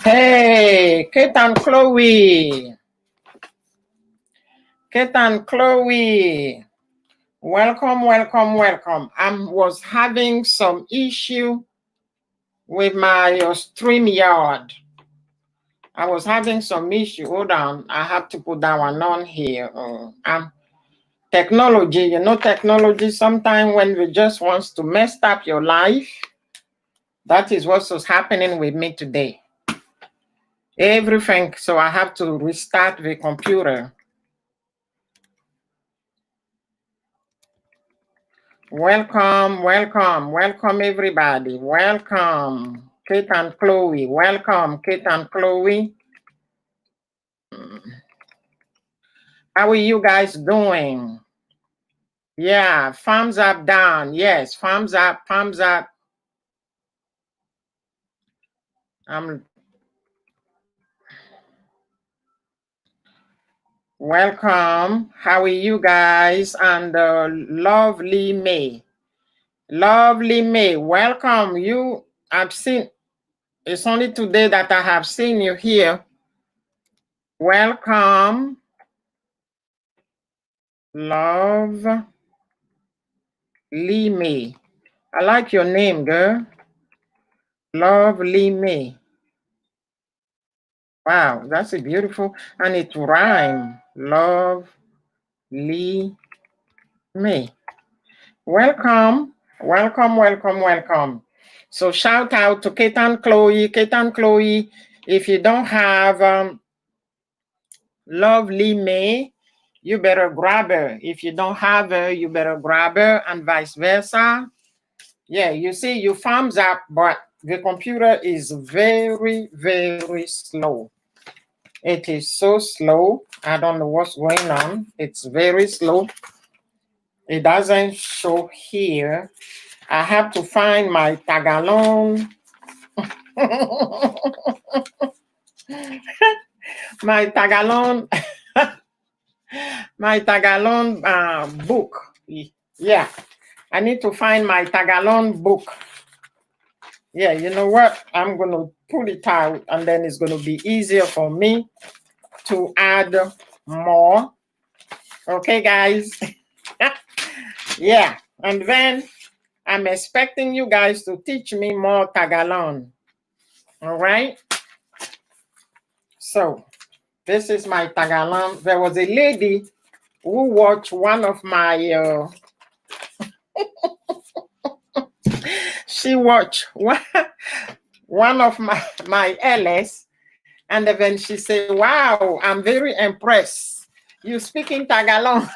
Hey, Kate and Chloe. Kate and Chloe. Welcome, welcome, welcome. I was having some issue with my StreamYard. I was having some issue. Hold on. I have to put that one on here. Technology, you know, technology, sometimes when it just wants to mess up your life, that is what was happening with me today. Everything. So I have to restart the computer. Welcome, welcome, welcome everybody. Welcome, Kate and Chloe. Welcome, Kate and Chloe. How are you guys doing? Yeah, thumbs up, down. Yes, thumbs up, thumbs up. Welcome. How are you guys? And lovely May. Lovely May, welcome. You, I've seen, it's only today that I have seen you here. Welcome. Lovely May. I like your name, girl. Lovely May. Wow, that's a beautiful, and it rhyme. Lovely May. Welcome, welcome, welcome, welcome. So shout out to Kate and Chloe. Kate and Chloe, if you don't have Lovely May, you better grab her. If you don't have her, you better grab her, and vice versa. Yeah, you see, you thumbs up, but the computer is very, very slow. It is so slow. I don't know what's going on. It's very slow. It doesn't show here. I have to find my Tagalong. My Tagalong. My Tagalong book. Yeah, I need to find my Tagalong book. Yeah, you know what? I'm going to pull it out, and then it's going to be easier for me to add more. Okay, guys? Yeah, and then I'm expecting you guys to teach me more Tagalog. All right? So this is my Tagalog. There was a lady who watched one of my she watched one of my LS, and then she said, "Wow, I'm very impressed. You speak in Tagalog."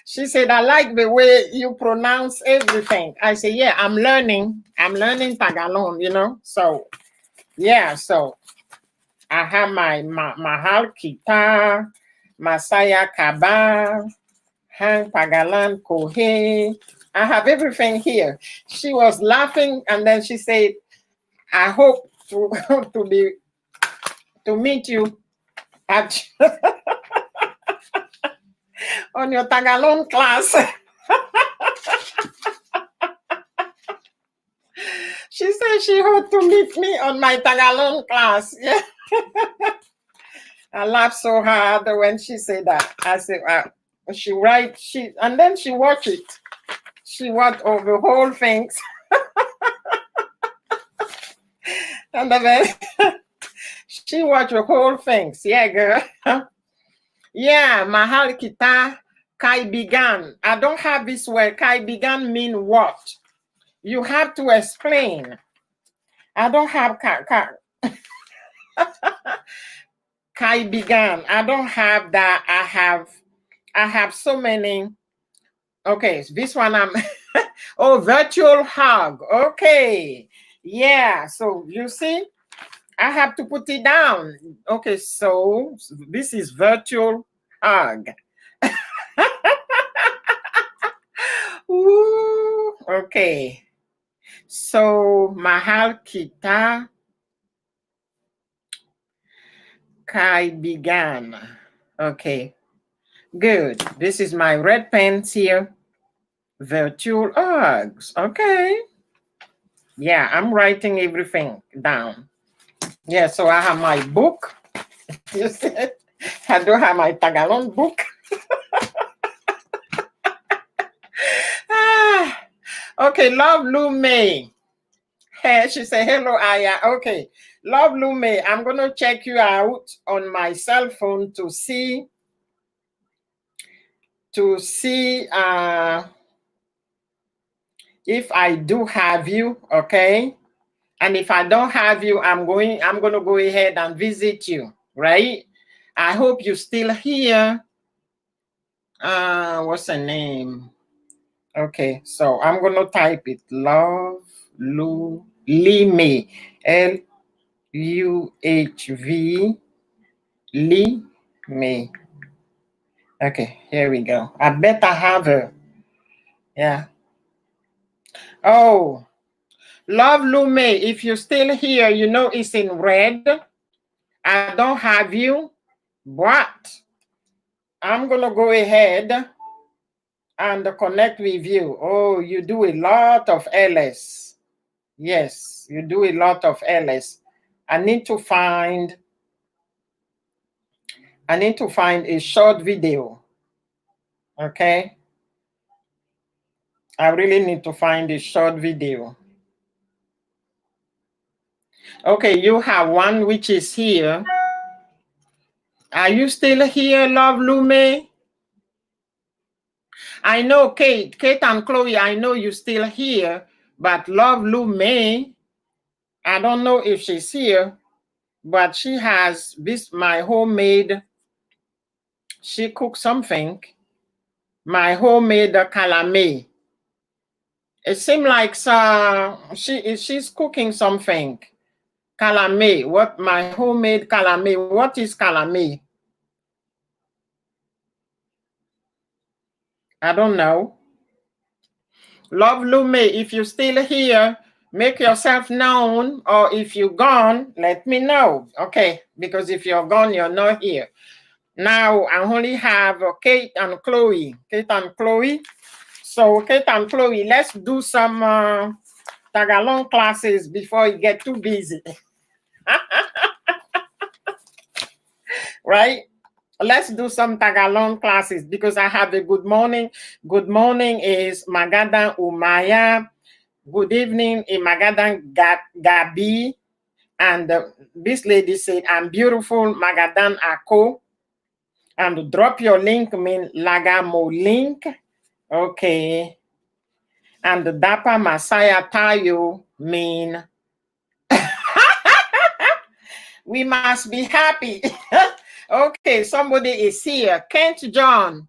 She said, "I like the way you pronounce everything." I said, "Yeah, I'm learning. I'm learning Tagalog, you know." So yeah, so I have my Mahal Kita, Masaya Kaba, Hang Pagalan Kohe. I have everything here. She was laughing, and then she said, "I hope to to meet you at on your Tagalog class." She said she hoped to meet me on my Tagalog class. Yeah. I laughed so hard when she said that. I said, and then she watched it. She watched all the whole things. And then she watched the whole things. Yeah, girl. Yeah, mahal kita kaibigan. I don't have this word. Kaibigan mean what? You have to explain. I don't have kaibigan. I don't have that. I have so many. Okay, this one I'm oh, virtual hug. Okay. Yeah, so you see, I have to put it down. Okay, so this is virtual hug. Ooh, okay. So mahal kita kaibigan. Okay, good. This is my red pens here. Virtual hugs. Okay. Yeah, I'm writing everything down. Yeah, so I have my book. You see, I do have my Tagalog book. Okay, Love Lume. Hey, she said, "Hello, Aya." Okay, Love Lume, I'm going to check you out on my cell phone to see if I do have you, okay? And if I don't have you, I'm going to go ahead and visit you, right? I hope you're still here. What's her name? Okay, so I'm going to type it. Love Lume. Luhv Lume. Okay, here we go. I bet I have her. Yeah. Oh, Love Lume, if you're still here, you know it's in red. I don't have you, but I'm going to go ahead and connect with you. Oh, you do a lot of LS. Yes, you do a lot of LS. I need to find a short video. Okay. I really need to find a short video. Okay, you have one which is here. Are you still here, Love Lume? I know Kate and Chloe, I know you're still here, but Love Lume, I don't know if she's here, but she has this, my homemade, she cooked something, my homemade calame. It seems like she's cooking something. Calame, what my homemade calame, what is calame? I don't know. Love Lume, if you're still here, make yourself known, or if you're gone, let me know. Okay, because if you're gone, you're not here. Now I only have Kate and Chloe. Kate and Chloe. So Kate and Chloe, let's do some Tagalog classes before you get too busy. Right? Let's do some Tagalog classes because I have a good morning. Good morning is Magadan Umaya. Good evening, Magadan Gabi. And this lady said, I'm beautiful, Magadan Ako. And drop your link mean Lagamo link. Okay. And the Dapa Masaya Tayo mean we must be happy. Okay, somebody is here. Kent John.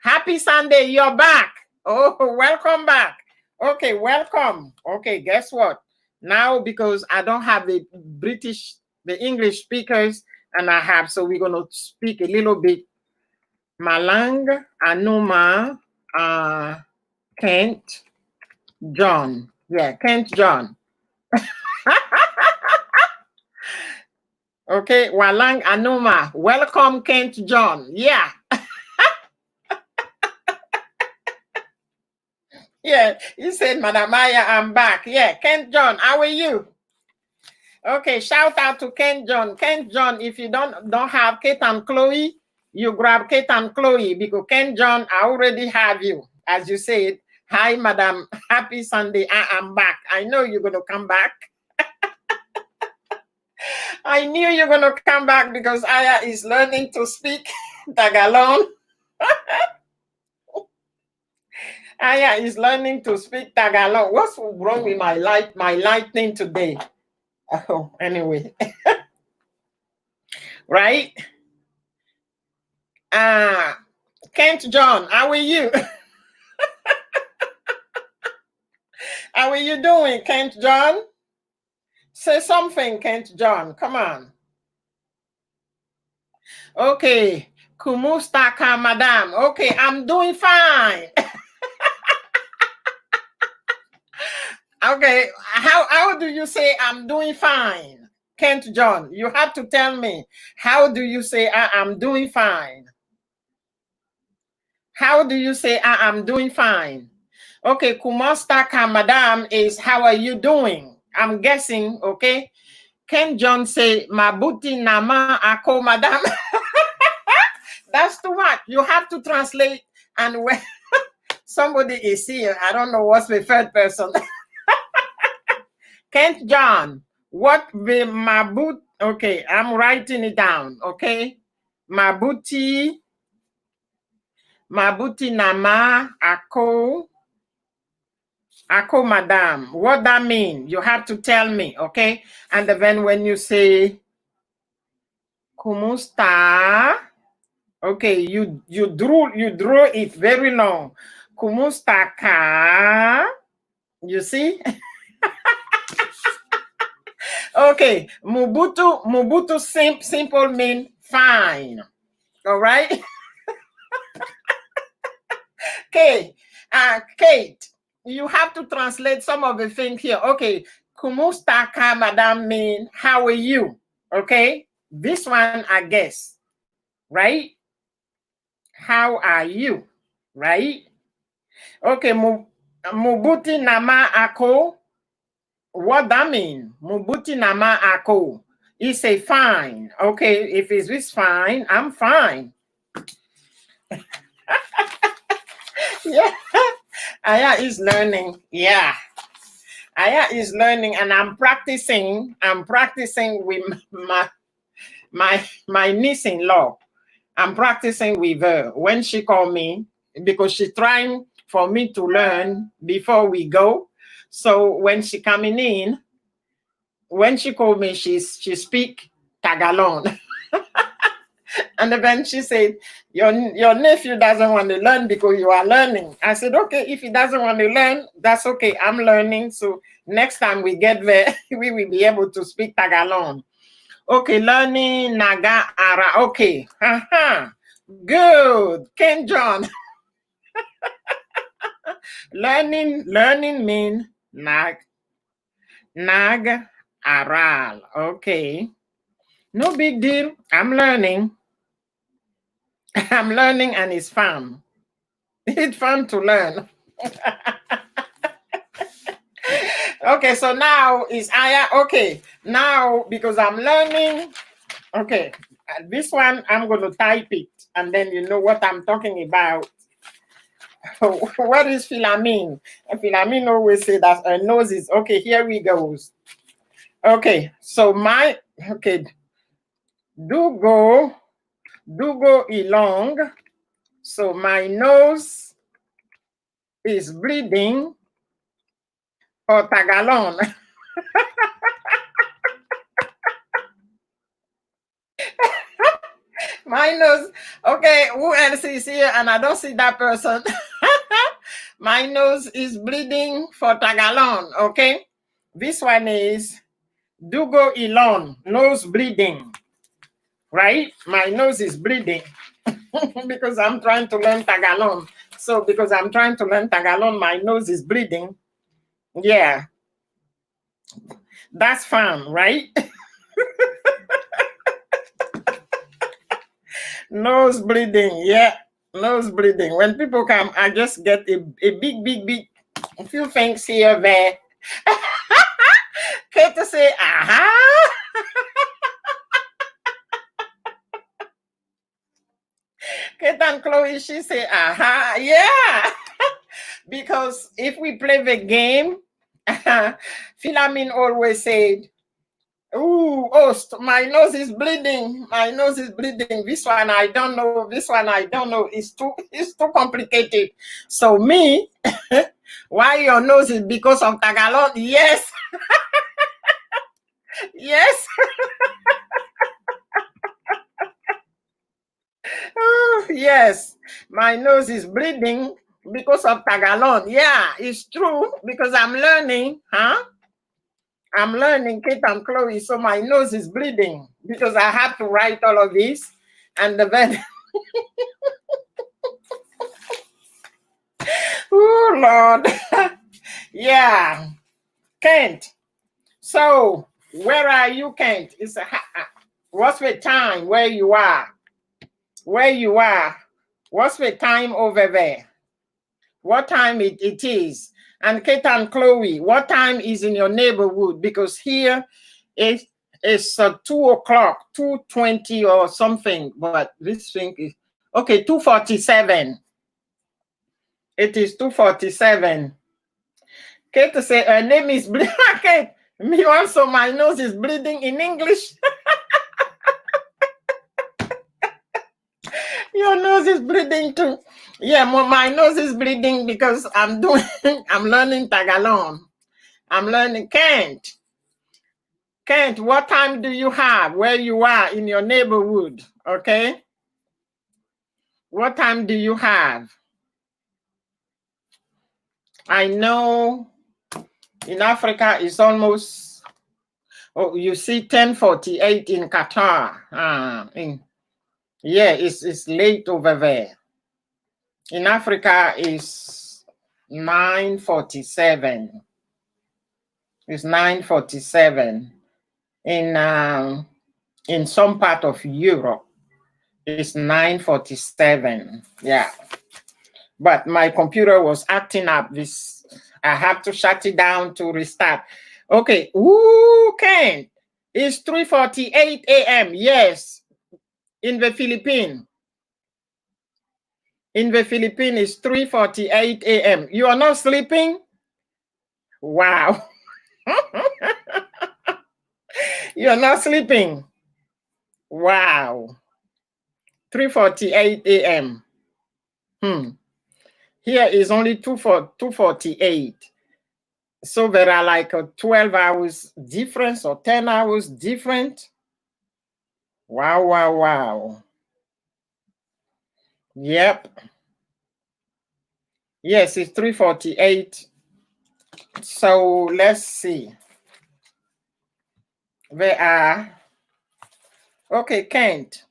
Happy Sunday, you're back. Oh, welcome back. Okay, welcome. Okay, guess what? Now, because I don't have the English speakers, and I have, so we're going to speak a little bit Malang, Anuma, Kent, John. Yeah, Kent John. Okay, Walang Anuma. Welcome, Kent John. Yeah. Yeah, you said, Madam Maya, I'm back. Yeah, Kent John, how are you? Okay, shout out to Kent John. Kent John, if you don't have Kate and Chloe, you grab Kate and Chloe because Kent John, I already have you. As you said, hi, Madam, happy Sunday. I am back. I know you're going to come back. I knew you're going to come back because Aya is learning to speak Tagalog. Aya is learning to speak Tagalog. What's wrong with my lightning today? Oh, anyway. Right? Kent John, how are you? How are you doing, Kent John? Say something, Kent John. Come on. Okay. Kumustaka, madam. Okay, I'm doing fine. Okay, how do you say I'm doing fine? Kent John, you have to tell me. How do you say I'm doing fine? How do you say I'm doing fine? Okay, Kumastaka, madam is how are you doing? I'm guessing, okay? Ken John say, Mabuti nama ako, madam. That's too much. You have to translate. And when somebody is here, I don't know what's the third person. Kent John, what the Mabut? Okay, I'm writing it down. Okay, Mabuti nama ako madam. What that mean? You have to tell me. Okay, and then when you say kumusta, okay, you drew it very long. Kumusta ka? You see? Okay, Mubutu simple mean fine. All right. Okay, Kate, you have to translate some of the things here. Okay, Kumusta ka, madam mean how are you? Okay, this one I guess, right? How are you? Right? Okay, Mubuti nama ako. What that mean? Mubuti nama ako. He say fine. Okay, if it's this fine, I'm fine. Yeah. Aya is learning. Yeah. Aya is learning and I'm practicing. I'm practicing with my niece-in-law. I'm practicing with her when she called me because she's trying for me to learn before we go. So when she coming in, when she called me, she speak Tagalog. And then she said, your nephew doesn't want to learn because you are learning. I said, okay, if he doesn't want to learn, that's okay. I'm learning. So next time we get there, we will be able to speak Tagalog. Okay, learning Naga Ara. Okay. Good. Ken John. learning mean Nag Aral. Okay. No big deal. I'm learning. I'm learning and it's fun. It's fun to learn. Okay, so now is Aya. Okay, now because I'm learning. Okay, this one I'm going to type it and then you know what I'm talking about. What is Philamine? Philamine always say that her nose is okay. Here we go. Okay, so okay, Dugo, Dugo Ilong. So my nose is bleeding for Tagalong. My nose. Okay, who else is here? And I don't see that person. My nose is bleeding for Tagalong. Okay, this one is Dugo Ilon, nose bleeding. Right? My nose is bleeding because I'm trying to learn Tagalog. So because I'm trying to learn Tagalog, my nose is bleeding. Yeah, that's fun, right? Nose bleeding. Yeah, nose bleeding. When people come, I just get a big, a few things here, there. Okay, to say, aha. Kate and Chloe, she say, aha, yeah. Because if we play the game, Philamin always said, ooh, oh, my nose is bleeding. My nose is bleeding. This one I don't know. This one I don't know. It's too complicated. So me, why your nose is because of Tagalog? Yes, yes. Oh, yes. My nose is bleeding because of Tagalog. Yeah, it's true because I'm learning, huh? I'm learning Kate and Chloe, so my nose is bleeding because I have to write all of this. And then, oh Lord, yeah, Kent. So where are you, Kent? What's the time where you are? Where you are? What's the time over there? What time it is? And Kate and Chloe, what time is in your neighborhood? Because here it's 2 o'clock, 2:20 or something. But this thing is okay, 2:47. It is 2:47. Kate say her name is Kate. Me also, my nose is bleeding in English. Your nose is bleeding too. Yeah, my nose is bleeding because I'm learning Tagalog. I'm learning Kent. Kent, what time do you have where you are in your neighborhood? Okay. What time do you have? I know in Africa it's almost, oh, you see 10:48 in Qatar. Yeah, it's late over there. In Africa it's 9:47. It's 9:47. In some part of Europe, it's 9:47. Yeah. But my computer was acting up. I have to shut it down to restart. Okay. Ooh, Ken. It's 3:48 a.m. Yes. In the Philippines. In the Philippines, it's 3:48 a.m. You are not sleeping? Wow. You're not sleeping. Wow. 3:48 a.m. Here is only 2:48. So there are like a 12 hours difference or 10 hours different. Wow, wow, wow. Yep. Yes, it's 3:48. So let's see. There are, okay, Kent.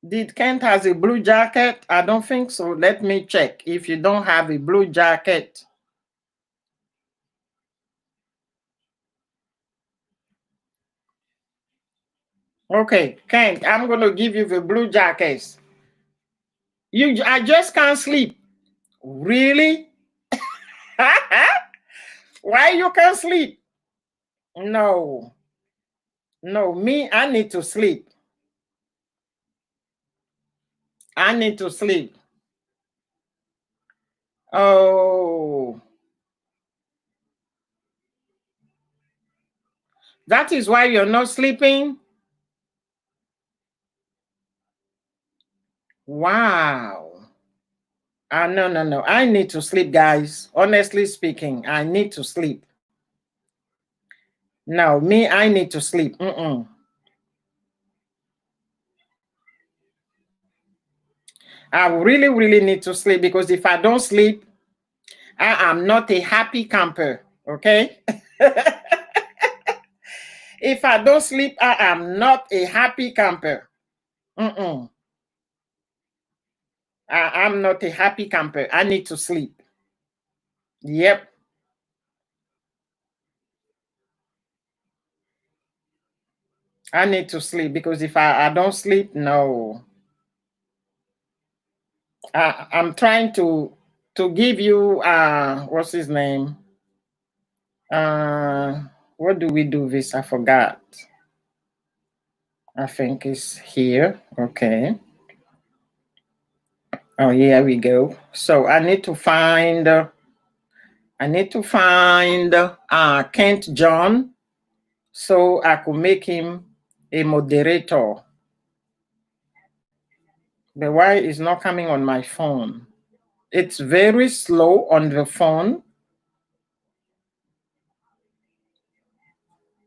Did Kent has a blue jacket? I don't think so. Let me check. If you don't have a blue jacket. Okay, Kent, I'm going to give you the blue jackets. I just can't sleep. Really? Why you can't sleep? No. No, me, I need to sleep. I need to sleep. Oh. That is why you're not sleeping? Wow. No, no, no. I need to sleep, guys. Honestly speaking, I need to sleep. No, me, I need to sleep. I really, really need to sleep because if I don't sleep, I am not a happy camper. Okay? If I don't sleep, I am not a happy camper. I'm not a happy camper. I need to sleep. Yep. I need to sleep because if I don't sleep, no. I'm trying to give you what's his name? What do we do this? I forgot. I think it's here. Okay. Oh, here we go. So I need to find Kent John so I could make him a moderator. But why is not coming on my phone? It's very slow on the phone.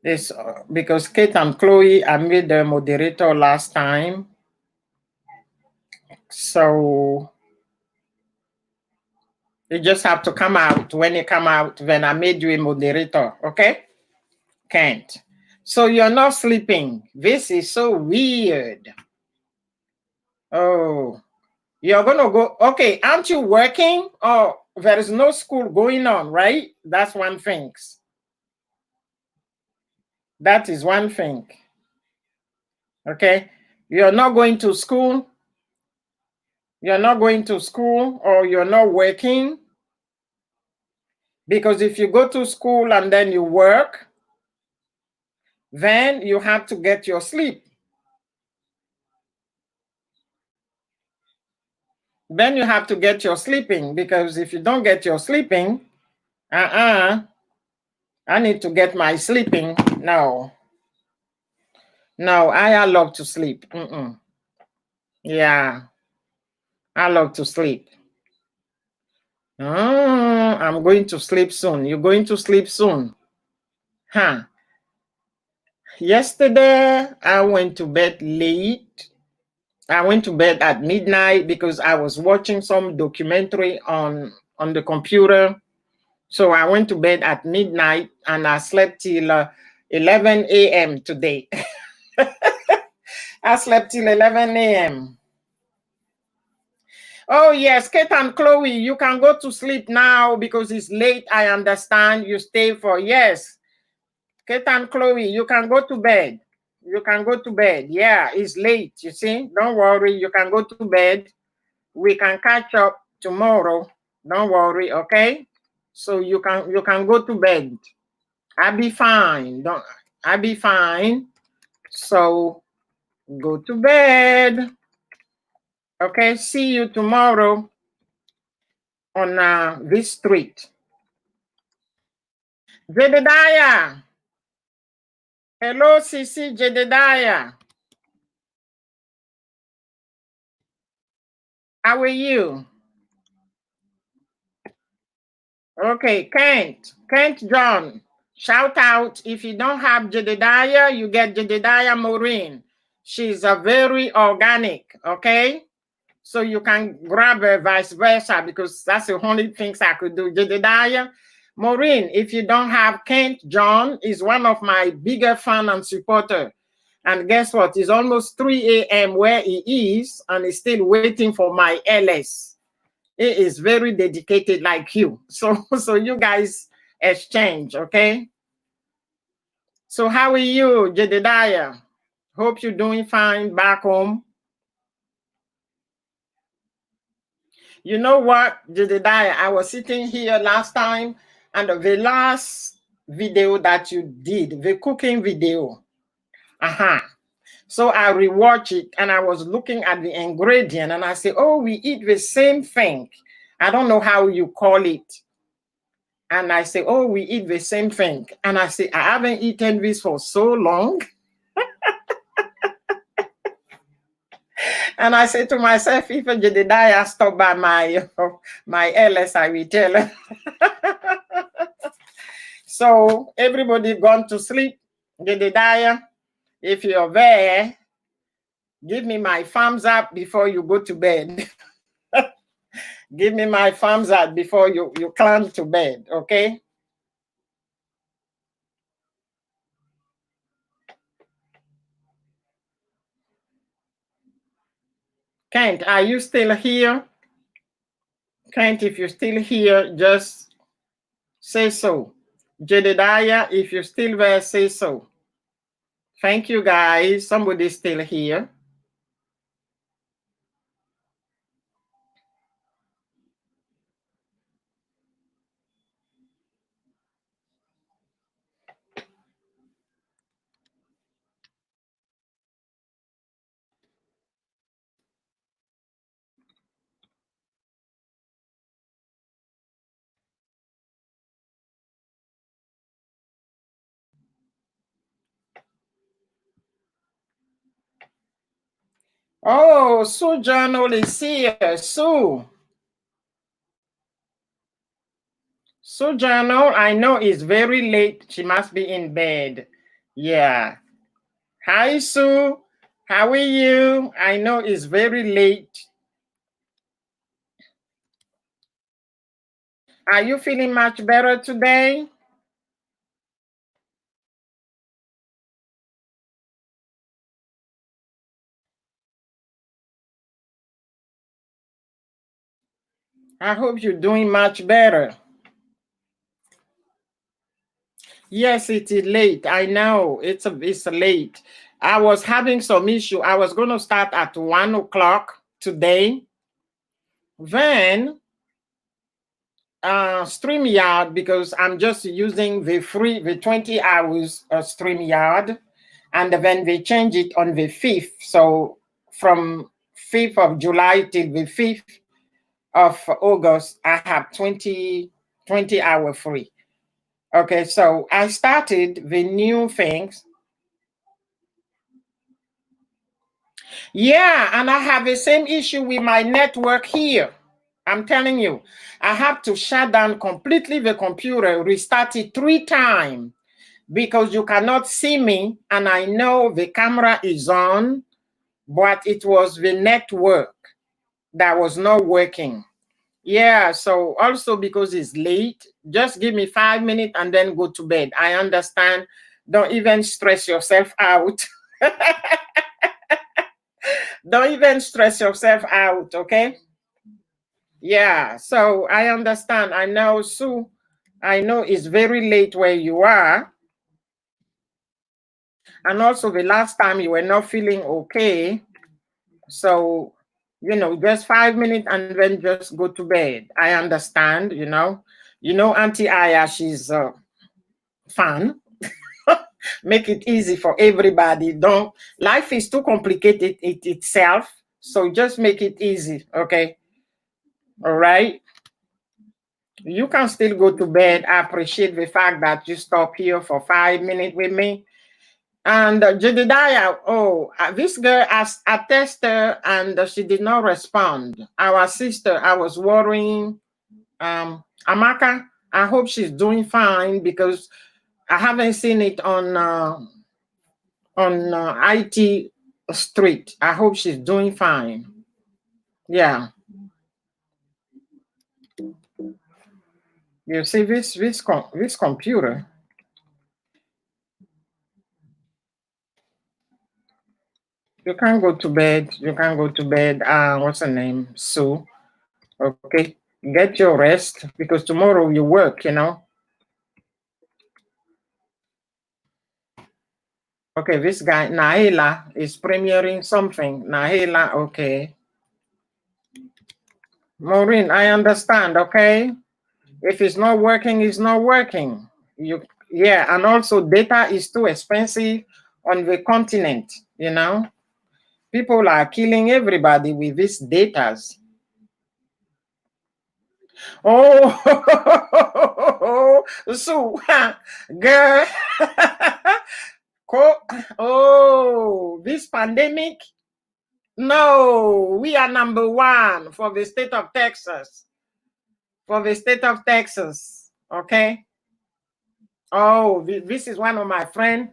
It's because Kate and Chloe, I made the moderator last time. So you just have to come out. When you come out, then I made you a moderator, okay? Can't. So you're not sleeping. This is so weird. Oh, you're gonna go. Okay, aren't you working? Oh, there is no school going on, right? That's one thing. That is one thing. Okay, you're not going to school. You're not going to school or you're not working. Because if you go to school and then you work, then you have to get your sleep. Then you have to get your sleeping because if you don't get your sleeping, I need to get my sleeping. No, I love to sleep. Yeah, I love to sleep. I'm going to sleep soon. You're going to sleep soon. Huh. Yesterday, I went to bed late. I went to bed at midnight because I was watching some documentary on the computer. So I went to bed at midnight and I slept till 11 a.m. today. I slept till 11 a.m. Oh, yes, Kate and Chloe, you can go to sleep now because it's late. I understand you stay for, yes. Kate and Chloe, you can go to bed. You can go to bed. Yeah, it's late, you see. Don't worry, you can go to bed. We can catch up tomorrow. Don't worry, okay? So you can go to bed. I'll be fine. I'll be fine. So go to bed. Okay, see you tomorrow on this street. Jedediah. Hello, Sisi Jedediah. How are you? Okay, Kent John. Shout out. If you don't have Jedediah, you get Jedediah Maureen. She's a very organic, okay? So you can grab her vice versa because that's the only things I could do. Jedediah Maureen, if you don't have Kent John, is one of my bigger fan and supporter. And guess what? It's almost 3 a.m. where he is, and he's still waiting for my LS. He is very dedicated like you. So you guys exchange, okay? So how are you, Jedediah? Hope you're doing fine back home. You know what, Jedediah? I was sitting here last time, and the last video that you did, the cooking video, so I rewatched it, and I was looking at the ingredient, and I said, oh, we eat the same thing. I don't know how you call it. And I say, oh, we eat the same thing. And I say, I haven't eaten this for so long. And I say to myself, if Jedediah stop by my LS, I will tell her. So everybody gone to sleep. Jedediah, if you're there, give me my thumbs up before you go to bed. Give me my thumbs up before you climb to bed, okay? Kent, are you still here? Kent, if you're still here, just say so. Jedediah, if you're still there, say so. Thank you, guys. Somebody's still here. Oh, Sue Journal is here. Sue. Sue Journal, I know it's very late. She must be in bed. Yeah. Hi, Sue. How are you? I know it's very late. Are you feeling much better today? I hope you're doing much better. Yes, it is late. I know it's late. I was having some issue. I was going to start at 1 o'clock today. Then StreamYard, because I'm just using the 20 hours of StreamYard, and then they change it on the 5th. So from 5th of July till the 5th of August, I have 20 hour free. Okay, so I started the new things. Yeah, and I have the same issue with my network here. I'm telling you, I have to shut down completely the computer, restart it 3 times because you cannot see me. And I know the camera is on, but it was the network that was not working. Yeah, so also because it's late, just give me 5 minutes and then go to bed. I understand. Don't even stress yourself out. Don't even stress yourself out, okay? Yeah, so I understand. I know, Sue, I know it's very late where you are. And also the last time you were not feeling okay. So, just 5 minutes and then just go to bed. I understand, Auntie Aya, she's fun. Make it easy for everybody. Life is too complicated itself. So just make it easy, okay? All right. You can still go to bed. I appreciate the fact that you stop here for 5 minutes with me. And Jedediah, this girl asked, I texted her and she did not respond. Our sister, I was worrying. Amaka, I hope she's doing fine because I haven't seen it on IT Street. I hope she's doing fine. Yeah. You see this computer. You can't go to bed. You can't go to bed. What's her name? Sue. Okay. Get your rest because tomorrow you work. Okay, this guy, Nahela, is premiering something. Nahela, okay. Maureen, I understand, okay? If it's not working, it's not working. Yeah, and also data is too expensive on the continent. People are killing everybody with these datas. Oh, So, girl, oh, this pandemic. No, we are number one for the state of Texas. For the state of Texas. Okay. Oh, this is one of my friends.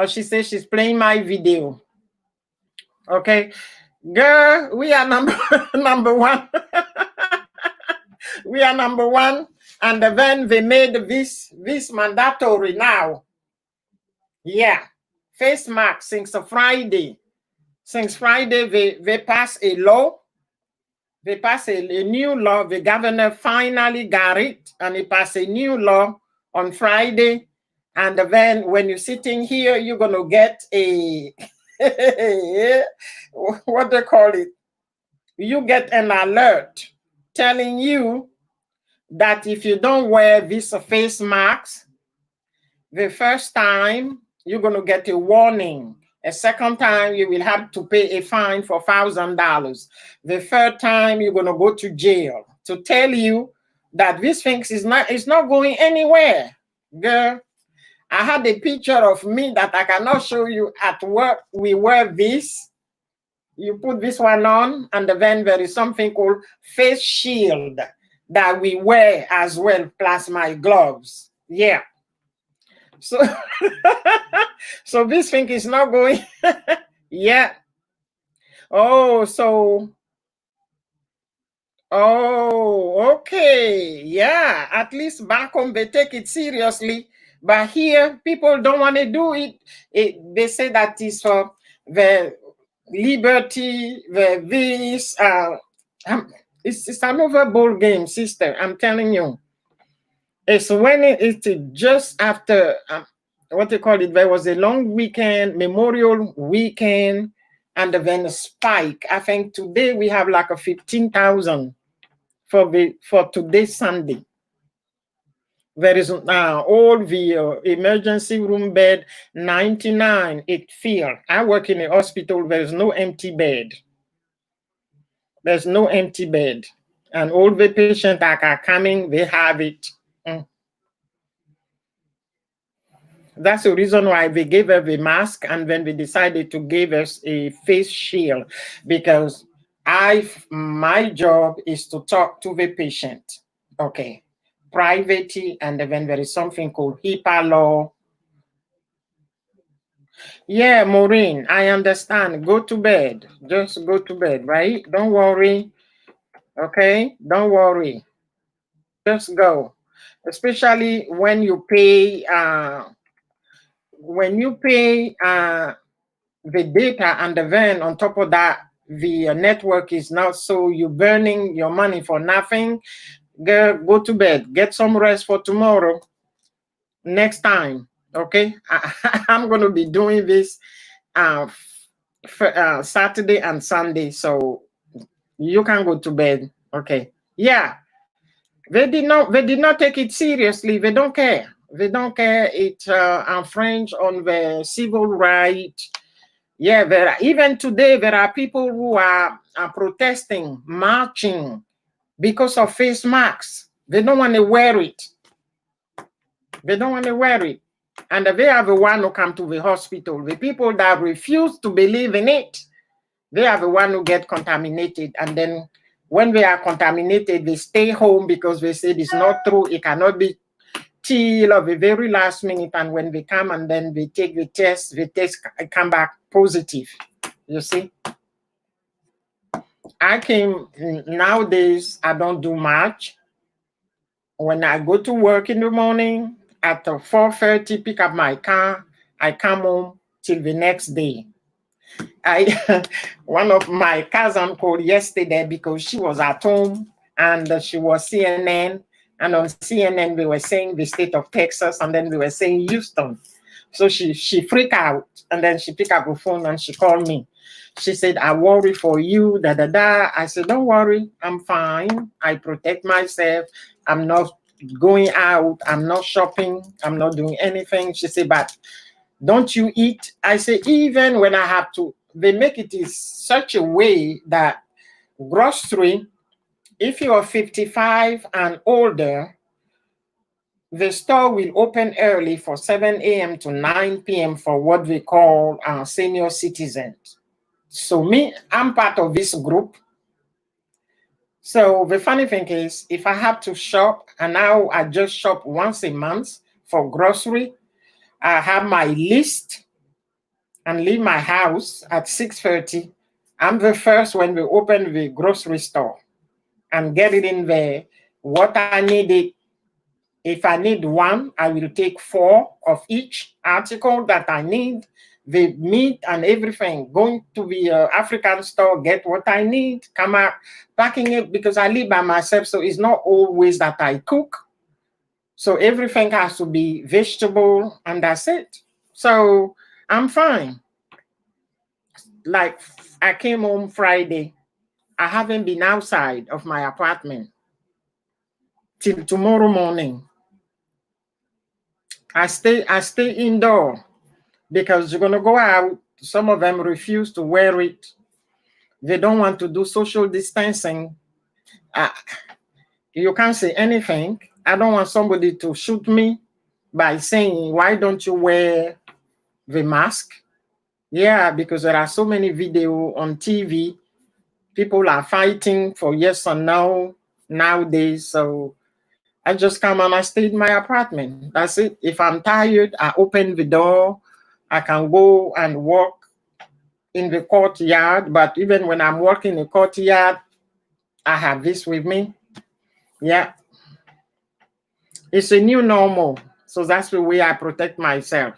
She says she's playing my video. Okay. Girl, we are number number one. We are number one. And then they made this mandatory now. Yeah. Face mask since Friday. Since Friday, they passed a law. They passed a new law. The governor finally got it, and he passed a new law on Friday. And then when you're sitting here, you're going to get a, what they call it? You get an alert telling you that if you don't wear this face mask, the first time you're going to get a warning. A second time, you will have to pay a fine for $1,000. The third time, you're going to go to jail to tell you that this thing is not going anywhere. Girl, I had a picture of me that I cannot show you at work. We wear this. You put this one on, and then there is something called face shield that we wear as well, plus my gloves. Yeah. So, so this thing is not going. Yeah. Oh, okay. Yeah. At least back home, they take it seriously. But here, people don't want to do it. They say that is for the liberty, the this. It's another ball game, sister. I'm telling you. It's when it's just after what they call it. There was a long weekend, Memorial Weekend, and then a spike. I think today we have like a 15,000 for today's Sunday. There is all the emergency room bed 99. It filled. I work in a hospital. There is no empty bed. There's no empty bed, and all the patients that are coming, they have it. That's the reason why they gave us a mask, and then they decided to give us a face shield, because my job is to talk to the patient. Okay. Privacy, and then there is something called HIPAA law. Yeah, Maureen, I understand. Go to bed. Just go to bed, right? Don't worry. Okay? Don't worry. Just go. Especially when you pay the data, and then on top of that, the network is not, so you're burning your money for nothing. Girl, go to bed. Get some rest for tomorrow. Next time, okay? I'm going to be doing this for, Saturday and Sunday, so you can go to bed. Okay? Yeah. They did not take it seriously. They don't care. They don't care. It infringes on the civil right. Yeah, even today there are people who are protesting, marching because of face masks. They don't want to wear it. They don't want to wear it. And they are the one who come to the hospital. The people that refuse to believe in it, they are the one who get contaminated. And then when they are contaminated, they stay home because they said it's not true. It cannot be till the very last minute. And when they come and then they take the test come back positive. You see? Nowadays, I don't do much. When I go to work in the morning, at 4:30, pick up my car, I come home till the next day. One of my cousins called yesterday because she was at home and she was CNN, and on CNN they were saying the state of Texas, and then they were saying Houston. So she freaked out, and then she picked up the phone and she called me. She said, I worry for you, da da da. I said, don't worry, I'm fine. I protect myself. I'm not going out. I'm not shopping. I'm not doing anything. She said, but don't you eat? I say, even when I have to, they make it in such a way that grocery, if you are 55 and older, the store will open early for 7 a.m. to 9 p.m. for what we call senior citizens. So me, I'm part of this group. So the funny thing is, if I have to shop, and now I just shop once a month for grocery, I have my list and leave my house at 6:30. I'm the first when we open the grocery store and get it in there. What I needed, if I need one, I will take 4 of each article that I need, the meat and everything. Going to the African store, get what I need, come out, packing it because I live by myself. So it's not always that I cook. So everything has to be vegetable and that's it. So I'm fine. Like I came home Friday. I haven't been outside of my apartment till tomorrow morning. I stay indoor because you're gonna go out. Some of them refuse to wear it. They don't want to do social distancing. Uh, you can't say anything. I don't want somebody to shoot me by saying, "Why don't you wear the mask?" Yeah, because there are so many videos on TV. People are fighting for yes or no nowadays. So I just come and I stay in my apartment. That's it. If I'm tired, I open the door. I can go and walk in the courtyard. But even when I'm walking in the courtyard, I have this with me. Yeah. It's a new normal. So that's the way I protect myself.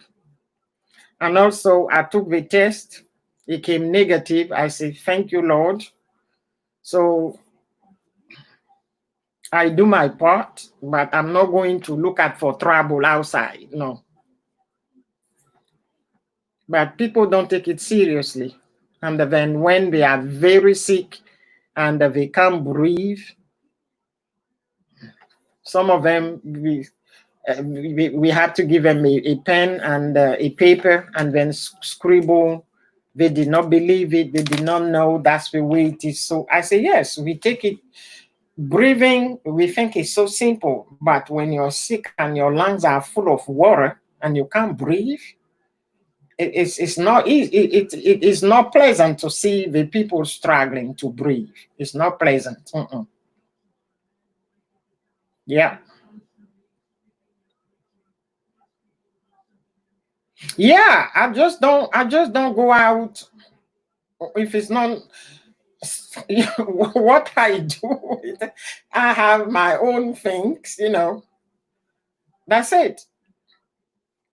And also, I took the test. It came negative. I say, thank you, Lord. So I do my part, but I'm not going to look at for trouble outside. No. But people don't take it seriously. And then when they are very sick and they can't breathe, some of them, we have to give them a pen and a paper and then scribble. They did not believe it. They did not know that's the way it is. So I say, yes, we take it. Breathing, we think it's so simple. But when you're sick and your lungs are full of water and you can't breathe, it's not easy. It is not pleasant to see the people struggling to breathe. It's not pleasant. Yeah. Yeah, I just don't go out if it's not what I do. I have my own things, That's it.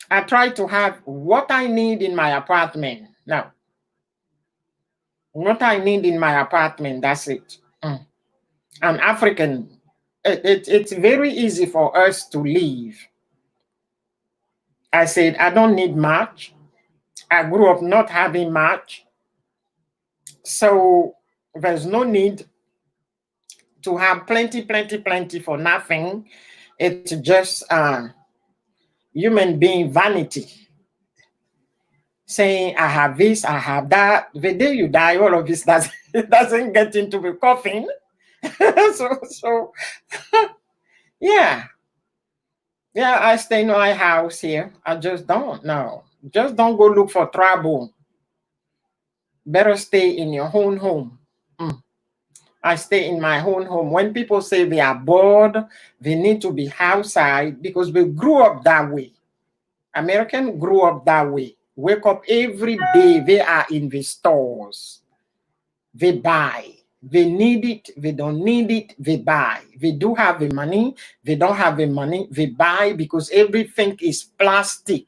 I try to have what I need in my apartment. Now, what I need in my apartment, that's it. I'm African. It's very easy for us to live. I said, I don't need much. I grew up not having much. So there's no need to have plenty, plenty, plenty for nothing. It's just human being vanity. Saying, I have this, I have that. The day you die, all of this it doesn't get into the coffin. so yeah. Yeah, I stay in my house here. I just don't know. Just don't go look for trouble. Better stay in your own home. I stay in my own home. When people say they are bored, they need to be outside because we grew up that way. Americans grew up that way. Wake up every day, they are in the stores. They buy. They need it, they don't need it, they buy. They do have the money, they don't have the money, they buy because everything is plastic.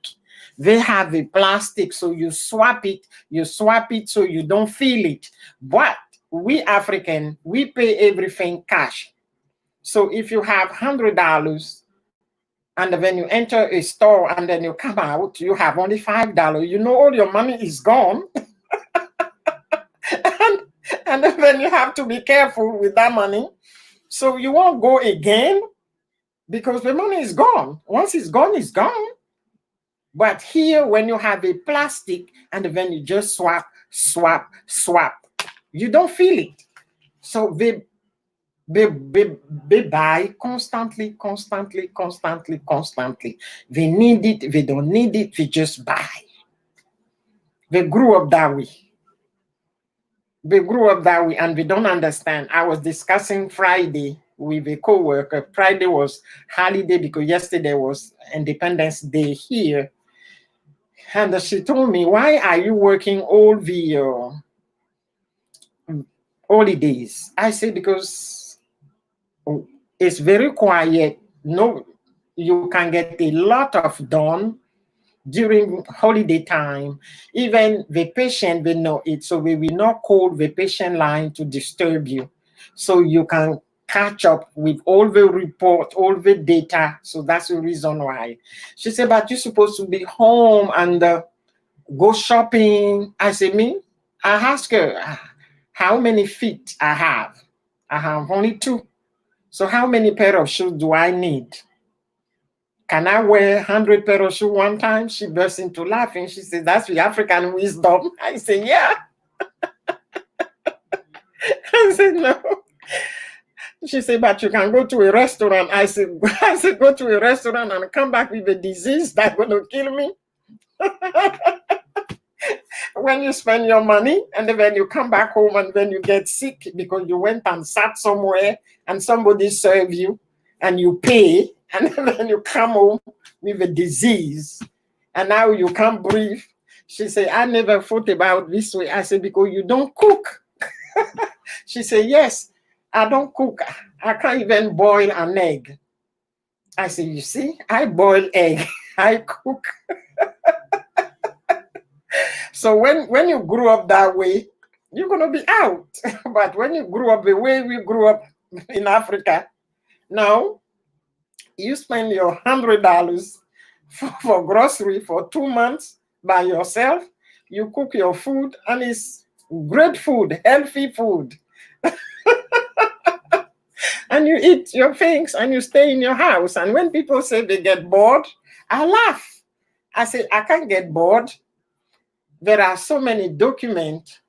They have the plastic, so you swap it so you don't feel it. But we African, we pay everything cash. So if you have $100 and when you enter a store and then you come out, you have only $5, all your money is gone. and then you have to be careful with that money. So you won't go again because the money is gone. Once it's gone, it's gone. But here, when you have a plastic and then you just swap, you don't feel it. So They buy constantly, constantly, constantly, constantly. They need it, they don't need it, they just buy. They grew up that way. They grew up that way and we don't understand. I was discussing Friday with a co-worker. Friday was holiday because yesterday was Independence Day here. And she told me, why are you working all the holidays? I said, because it's very quiet. No, you can get a lot of done during holiday time. Even the patient will know it, so we will not call the patient line to disturb you, so you can catch up with all the report, all the data. So that's the reason why. She said, but you're supposed to be home and go shopping. I said, me? I asked her how many feet I have. I have only two. So how many pair of shoes do I need? Can I wear 100 pair of shoes one time? She burst into laughing. She said, that's the African wisdom. I said, yeah. I said, no. She said, but you can go to a restaurant. I said, go to a restaurant and come back with a disease that's going to kill me. When you spend your money and then you come back home and then you get sick because you went and sat somewhere and somebody served you and you pay and then you come home with a disease and now you can't breathe. She said, I never thought about this way. I said, because you don't cook. She said, yes, I don't cook. I can't even boil an egg. I said, you see, I boil egg. I cook. So when you grew up that way, you're going to be out. But when you grew up the way we grew up in Africa, now you spend your $100 for grocery for 2 months by yourself. You cook your food and it's great food, healthy food. And you eat your things and you stay in your house. And when people say they get bored, I laugh. I say, I can't get bored. There are so many documents.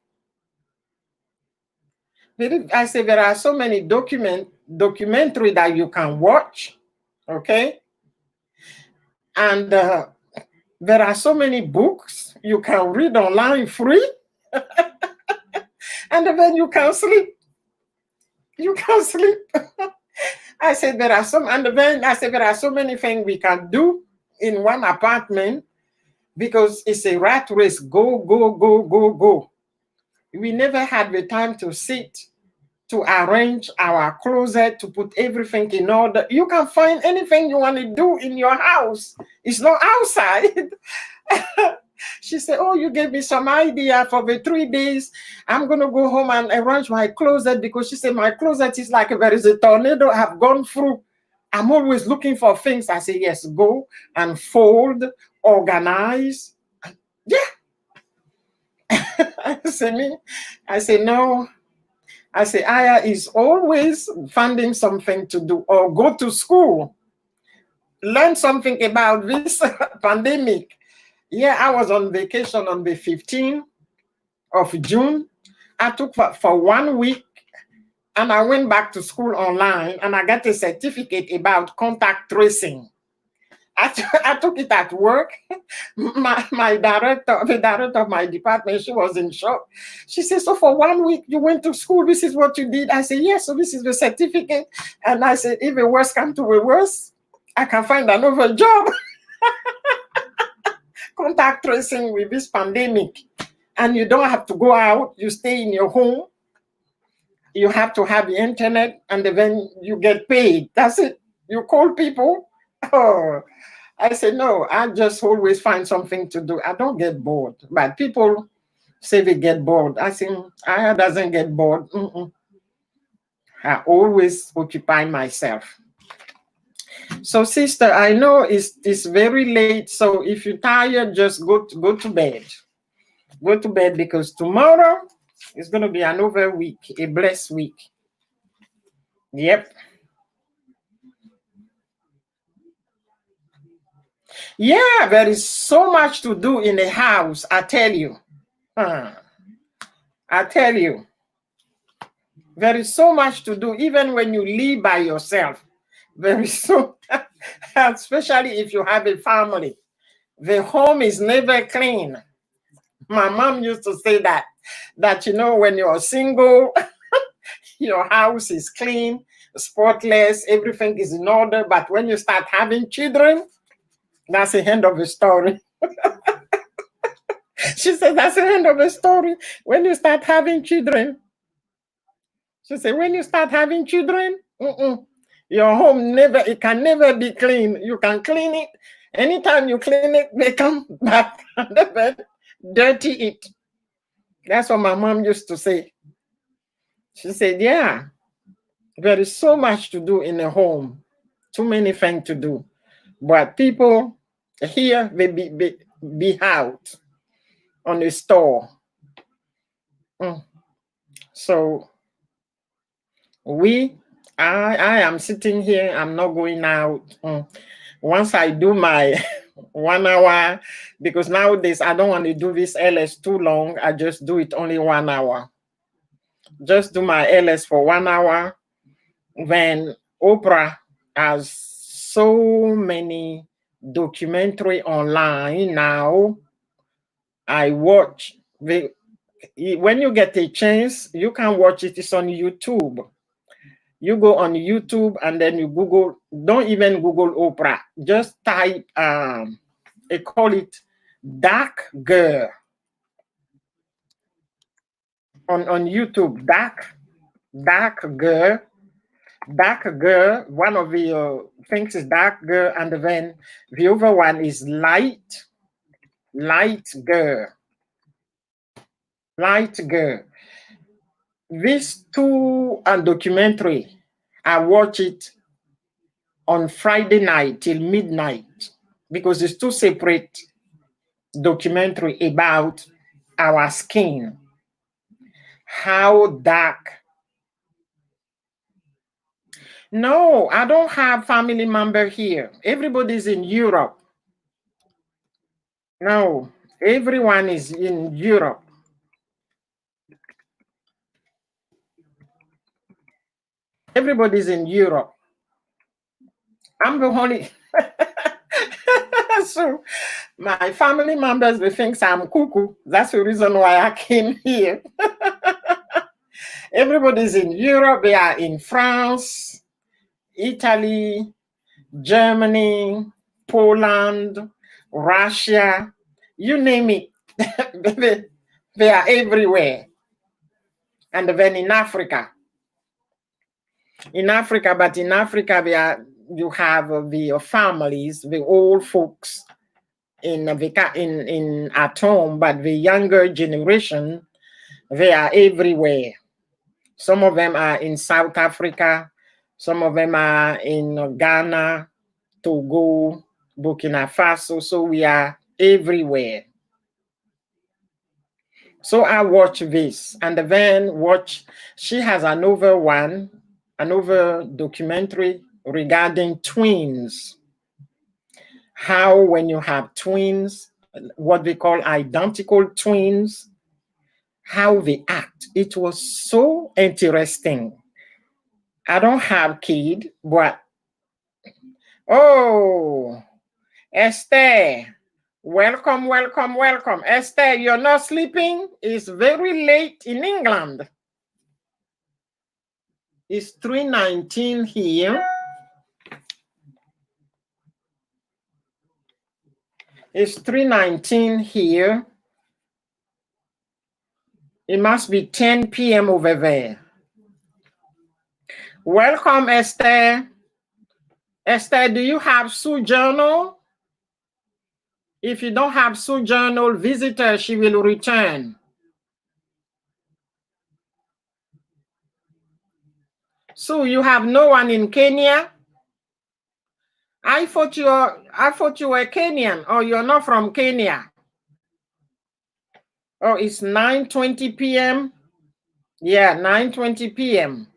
I say there are so many documentary that you can watch, okay? And there are so many books you can read online free, and then you can sleep. You can sleep. I said there are some, and then I said there are so many things we can do in one apartment because it's a rat race. Go, go, go, go, go. We never had the time to sit, to arrange our closet, to put everything in order. You can find anything you want to do in your house. It's not outside. She said, oh, you gave me some idea for the 3 days. I'm going to go home and arrange my closet because she said, my closet is like there is a tornado I've gone through. I'm always looking for things. I say, yes, go and fold, organize. Yeah. I say, me. I say, no. I say, Aya is always finding something to do or go to school, learn something about this pandemic. Yeah, I was on vacation on the 15th of June. I took for 1 week and I went back to school online and I got a certificate about contact tracing. I took it at work. My director, the director of my department, she was in shock. She said, so for 1 week you went to school, this is what you did? I said, yes, so this is the certificate. And I said, if the worst come to the worst, I can find another job. Contact tracing with this pandemic. And you don't have to go out, you stay in your home. You have to have the internet and then you get paid. That's it. You call people. Oh, I said, no, I just always find something to do. I don't get bored. But people say they get bored. I think I doesn't get bored. I always occupy myself. So, sister, I know it's very late. So if you're tired, just go to bed. Go to bed because tomorrow is going to be another week, a blessed week. Yep. Yeah, there is so much to do in the house, I tell you. I tell you. There is so much to do, even when you live by yourself. There is so, especially if you have a family. The home is never clean. My mom used to say that when you're single, your house is clean, spotless, everything is in order. But when you start having children, that's the end of the story. She said, that's the end of the story. When you start having children, she said, when you start having children, your home it can never be clean. You can clean it. Anytime you clean it, they come back and they dirty it. That's what my mom used to say. She said, yeah, there is so much to do in a home. Too many things to do. But people here, they be out on the store. So I am sitting here, I'm not going out. Once I do my 1 hour, because nowadays I don't want to do this LS too long, I just do it only 1 hour. Just do my LS for 1 hour. Then Oprah has so many documentary online now. I watch when you get a chance, you can watch it. It's on YouTube. You go on YouTube and then you Google. Don't even Google Oprah. Just type. They call it Dark Girl on YouTube. Dark Girl. Dark Girl. One of the things is Dark Girl, and then the other one is Light Girl. Light Girl. These two documentary, I watch it on Friday night till midnight because it's two separate documentary about our skin. How dark. No, I don't have family member here. Everybody's in Europe. No, everyone is in Europe. Everybody's in Europe. I'm the only. So my family members, they think I'm cuckoo. That's the reason why I came here. Everybody's in Europe. They are in France, Italy, Germany, Poland, Russia, you name it. they are everywhere. And then in Africa. But in Africa, you have the families, the old folks in at home, but the younger generation, they are everywhere. Some of them are in South Africa, some of them are in Ghana, Togo, Burkina Faso. So we are everywhere. So I watch this and then she has another documentary regarding twins. How when you have twins, what they call identical twins, how they act. It was so interesting. I don't have kid, but oh, Esther, welcome. Esther, you're not sleeping? It's very late in England. It's 3:19 here. It's 3:19 here. It must be 10 p.m. over there. Welcome, Esther. Esther, do you have Sojourner? If you don't have Sojourner, visit her, she will return. So you have no one in Kenya? I thought you were Kenyan, or you're not from Kenya. Oh, it's 9:20 p.m. Yeah, 9:20 p.m.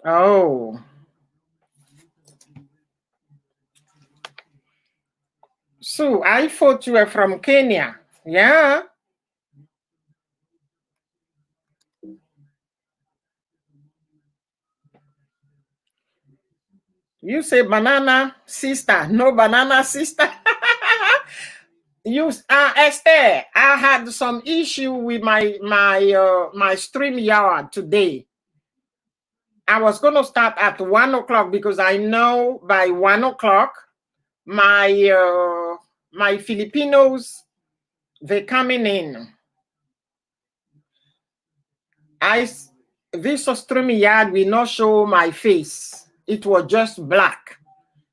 Oh. So I thought you were from Kenya. Yeah. You say banana sister, no banana sister. You Esther, I had some issue with my stream yard today. I was going to start at 1 o'clock because I know by 1 o'clock my Filipinos, they coming in. This stream yard will not show my face. It was just black.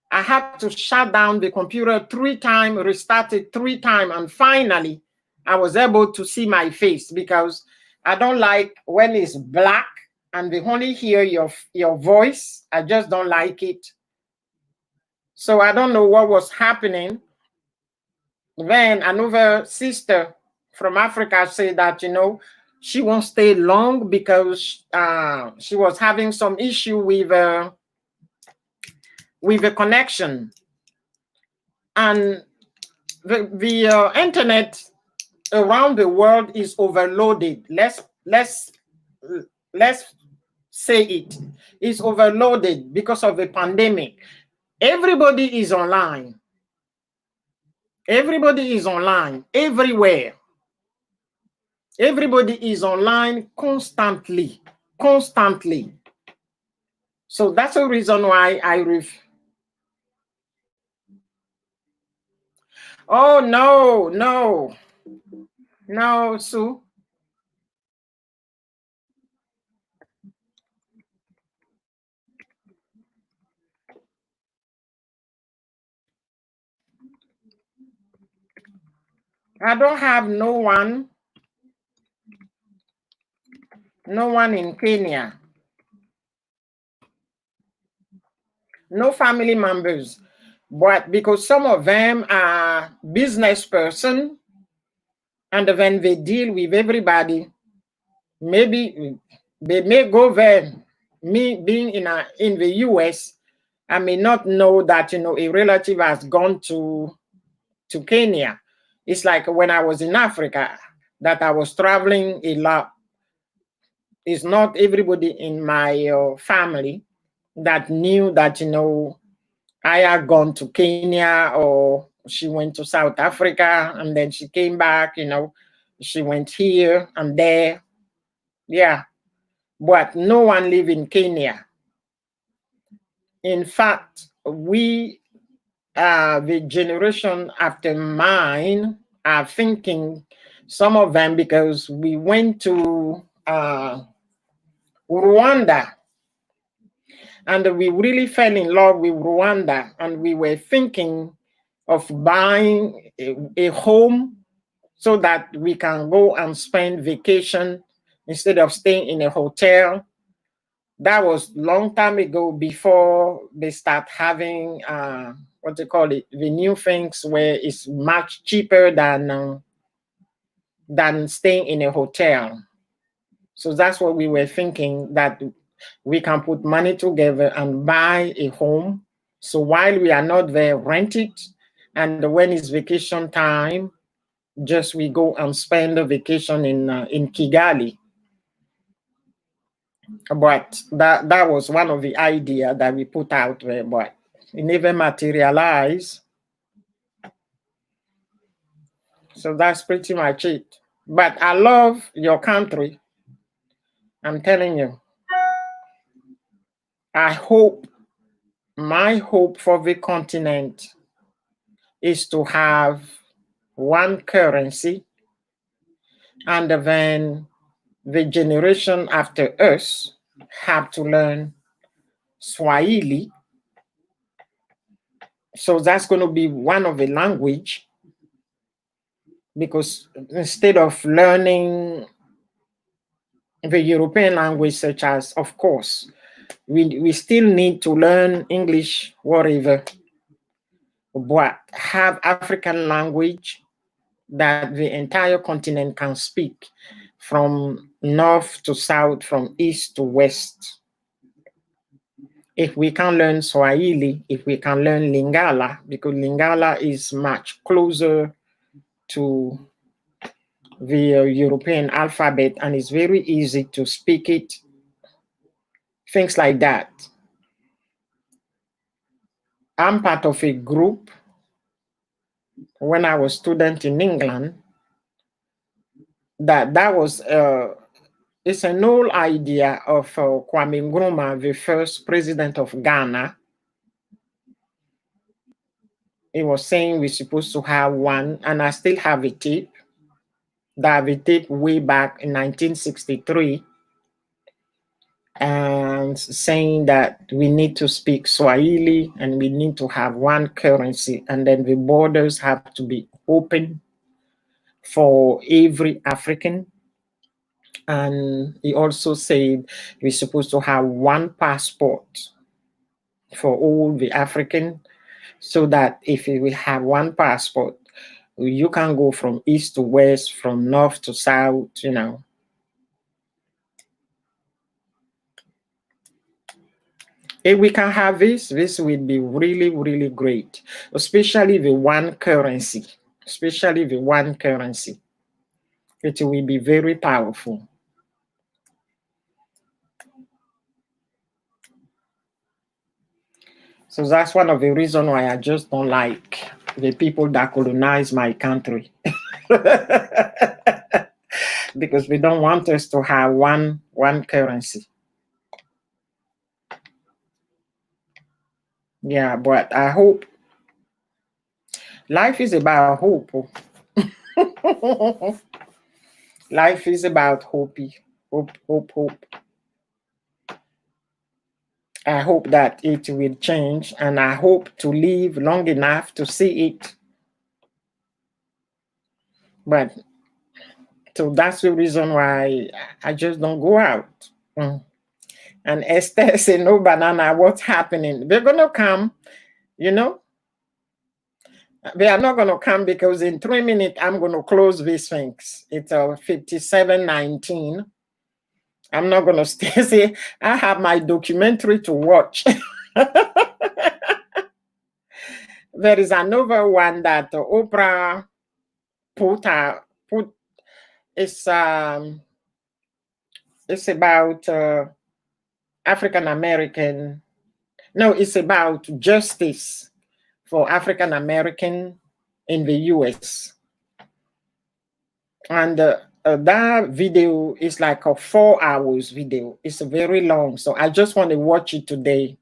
I had to shut down the computer 3 times, restart it 3 times, and finally I was able to see my face because I don't like when it's black and they only hear your voice. I just don't like it. So I don't know what was happening. Then another sister from Africa said that, she won't stay long because she was having some issue with a connection. And the internet around the world is overloaded. Let's say it is overloaded because of the pandemic. Everybody is online. Everybody is online everywhere. Everybody is online constantly. So that's the reason why oh no, Sue. I don't have no one in Kenya. No family members. But because some of them are business person and when they deal with everybody, maybe they may go there. Me being in the US, I may not know that a relative has gone to Kenya. It's like when I was in Africa that I was traveling a lot. It's not everybody in my family that knew that I had gone to Kenya or she went to South Africa and then she came back. She went here and there. Yeah, but no one live in Kenya. In fact, we, the generation after mine, are thinking, some of them, because we went to Rwanda and we really fell in love with Rwanda, and we were thinking of buying a home so that we can go and spend vacation instead of staying in a hotel. That was long time ago, before they start having what they call it, the new things where it's much cheaper than staying in a hotel. So that's what we were thinking, that we can put money together and buy a home. So while we are not there, rent it, and when it's vacation time, just we go and spend a vacation in Kigali. But that was one of the idea that we put out there, but it never materialized. So that's pretty much it. But I love your country. I'm telling you. My hope for the continent is to have one currency, and then the generation after us have to learn Swahili. So that's going to be one of the language, because instead of learning the European language, such as, of course, we still need to learn English, whatever, but have African language that the entire continent can speak, from north to south, from east to west. If we can learn Swahili, if we can learn Lingala, because Lingala is much closer to the European alphabet and it's very easy to speak it, things like that. I'm part of a group when I was student in England. That was it's an old idea of Kwame Nkrumah, the first president of Ghana. He was saying we're supposed to have one, and I still have a tape. That the tape way back in 1963, and saying that we need to speak Swahili and we need to have one currency, and then the borders have to be open for every African. And he also said we're supposed to have one passport for all the African, so that if we have one passport, you can go from east to west, from north to south, you know. If we can have this will be really, really great, especially the one currency, especially the one currency. It will be very powerful. So that's one of the reasons why I just don't like the people that colonize my country. Because we don't want us to have one currency. Yeah, but I hope life is about hope. Life is about hope, hope, hope, hope. I hope that it will change, and I hope to live long enough to see it. But so that's the reason why I just don't go out. And Esther said, no banana, what's happening? They're going to come, you know. They are not going to come because in 3 minutes, I'm going to close these things. It's 57:19. I'm not going to stay. See, I have my documentary to watch. There is another one that Oprah put. It's about African American. No, it's about justice for African American in the U.S. And that video is like a 4 hours video. It's very long, so I just want to watch it today.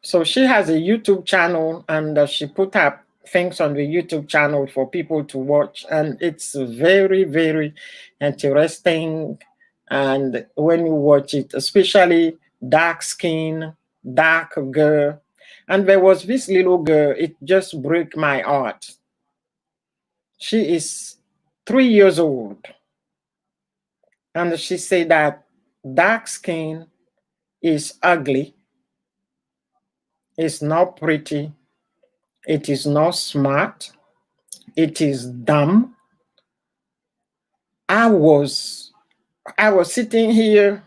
So she has a YouTube channel, and she put up things on the YouTube channel for people to watch, and it's very, very interesting. And when you watch it, especially dark skin, dark girl, and there was this little girl, it just broke my heart. She is 3 years old, and she said that dark skin is ugly, it's not pretty, it is not smart, it is dumb. I was sitting here.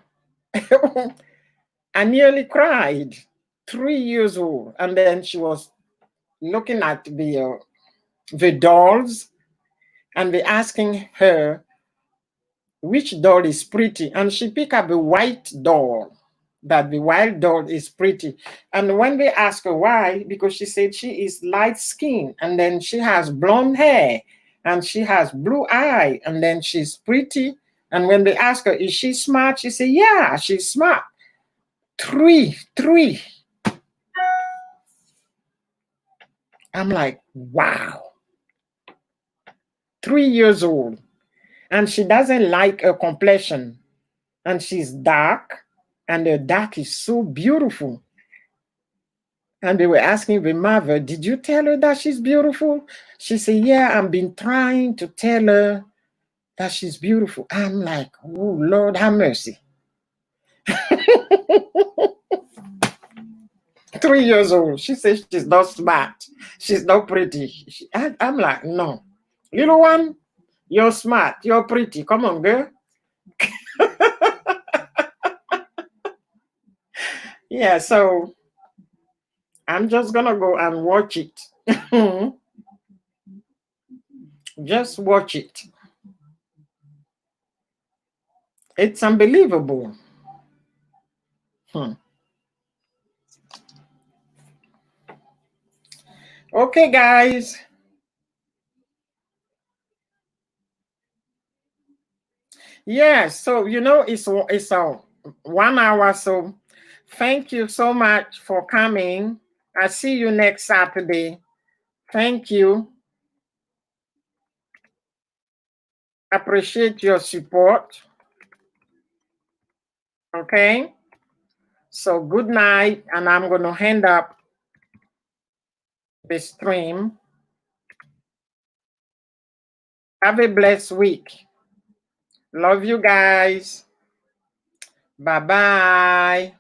I nearly cried. 3 years old, and then she was looking at the dolls, and they asking her which doll is pretty, and she picked up a white doll. That the white doll is pretty, and when they ask her why, because she said she is light skinned, and then she has blonde hair, and she has blue eye, and then she's pretty. And when they ask her, is she smart? She said, yeah, she's smart. Three. I'm like, wow. 3 years old. And she doesn't like her complexion. And she's dark. And her dark is so beautiful. And they were asking the mother, did you tell her that she's beautiful? She said, yeah, I've been trying to tell her that she's beautiful. I'm like, oh, Lord, have mercy. 3 years old. She says she's not smart. She's not pretty. I'm like, no. Little one, you're smart. You're pretty. Come on, girl. Yeah, so I'm just going to go and watch it. Just watch it. It's unbelievable. Hmm. Okay, guys. Yeah, so it's a 1 hour. So thank you so much for coming. I see you next Saturday. Thank you. Appreciate your support. Okay. So good night, and I'm gonna hand up the stream. Have a blessed week. Love you guys. Bye bye.